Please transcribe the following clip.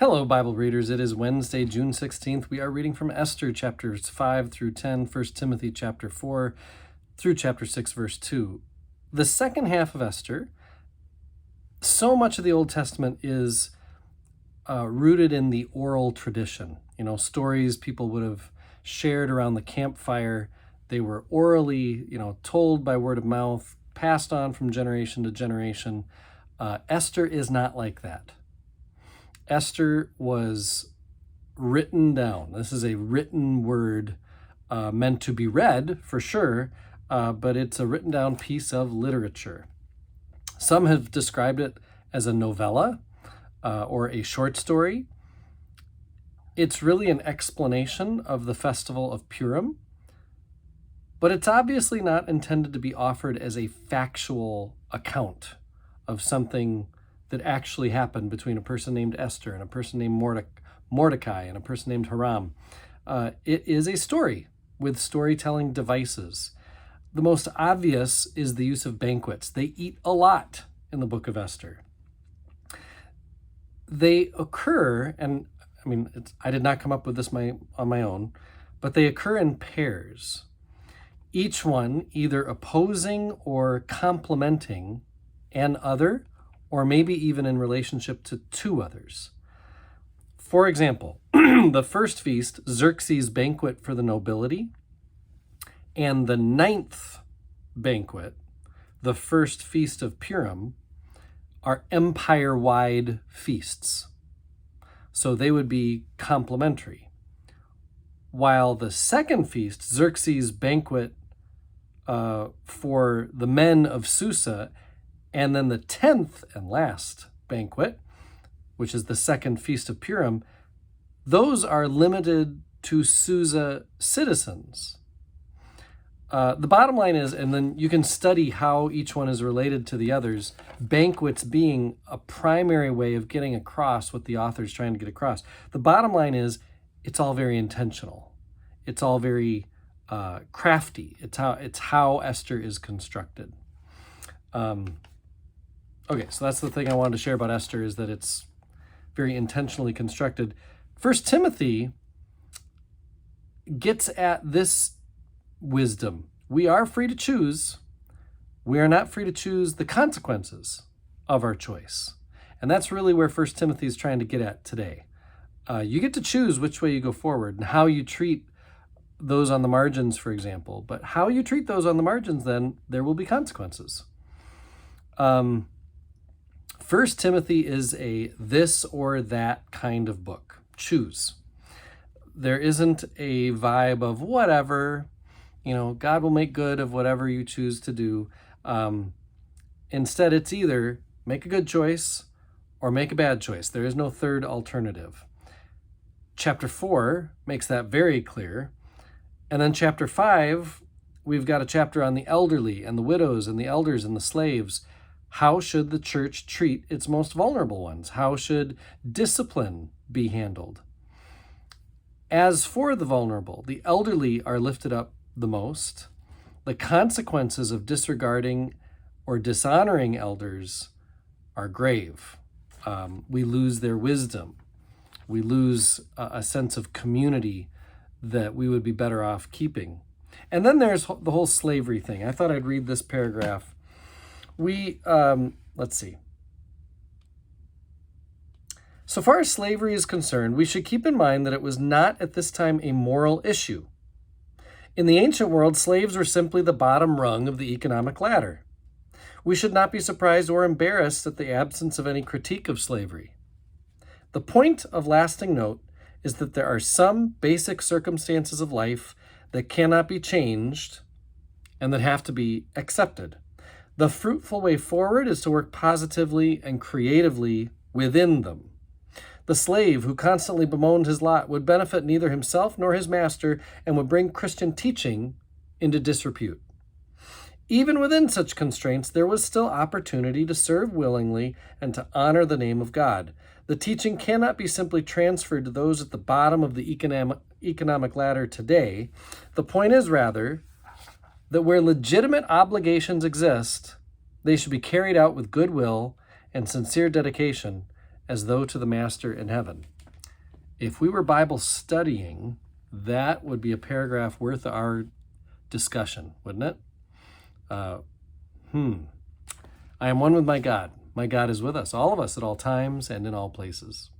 Hello, Bible readers. It is Wednesday, June 16th. We are reading from Esther chapters 5 through 10, 1 Timothy chapter 4 through chapter 6, verse 2. The second half of Esther, so much of the Old Testament is rooted in the oral tradition. Stories people would have shared around the campfire. They were orally, told by word of mouth, passed on from generation to generation. Esther is not like that. Esther was written down. This is a written word meant to be read, for sure, but it's a written down piece of literature. Some have described it as a novella or a short story. It's really an explanation of the festival of Purim, but it's obviously not intended to be offered as a factual account of something that actually happened between a person named Esther and a person named Mordecai and a person named Haram. It is a story with storytelling devices. The most obvious is the use of banquets. They eat a lot in the book of Esther. They occur, and I did not come up with this on my own, but they occur in pairs, each one either opposing or complementing an other, or maybe even in relationship to two others. For example, the first feast, Xerxes' banquet for the nobility, and the ninth banquet, the first feast of Purim, are empire-wide feasts. So they would be complementary. While the second feast, Xerxes' banquet for the men of Susa, and then the 10th and last banquet, which is the second feast of Purim, those are limited to Susa citizens. The bottom line is, and then you can study how each one is related to the others, banquets being a primary way of getting across what the author is trying to get across. The bottom line is, it's all very intentional. It's all very crafty. It's how Esther is constructed. Okay, so that's the thing I wanted to share about Esther, is that it's very intentionally constructed. 1 Timothy gets at this wisdom. We are free to choose. We are not free to choose the consequences of our choice. And that's really where 1 Timothy is trying to get at today. You get to choose which way you go forward and how you treat those on the margins, for example. But how you treat those on the margins, then there will be consequences. 1 Timothy is a this or that kind of book. Choose. There isn't a vibe of whatever, God will make good of whatever you choose to do. Instead, it's either make a good choice or make a bad choice. There is no third alternative. Chapter 4 makes that very clear. And then chapter 5, we've got a chapter on the elderly and the widows and the elders and the slaves. How should the church treat its most vulnerable ones? How should discipline be handled? As for the vulnerable, the elderly are lifted up the most. The consequences of disregarding or dishonoring elders are grave. We lose their wisdom. We lose a sense of community that we would be better off keeping. And then there's the whole slavery thing. I thought I'd read this paragraph. Let's see. So far as slavery is concerned, we should keep in mind that it was not at this time a moral issue. In the ancient world, slaves were simply the bottom rung of the economic ladder. We should not be surprised or embarrassed at the absence of any critique of slavery. The point of lasting note is that there are some basic circumstances of life that cannot be changed and that have to be accepted. The fruitful way forward is to work positively and creatively within them. The slave who constantly bemoaned his lot would benefit neither himself nor his master and would bring Christian teaching into disrepute. Even within such constraints, there was still opportunity to serve willingly and to honor the name of God. The teaching cannot be simply transferred to those at the bottom of the economic ladder today. The point is rather that where legitimate obligations exist, they should be carried out with goodwill and sincere dedication as though to the Master in heaven. If we were Bible studying, that would be a paragraph worth our discussion, wouldn't it? I am one with my God. My God is with us, all of us at all times and in all places.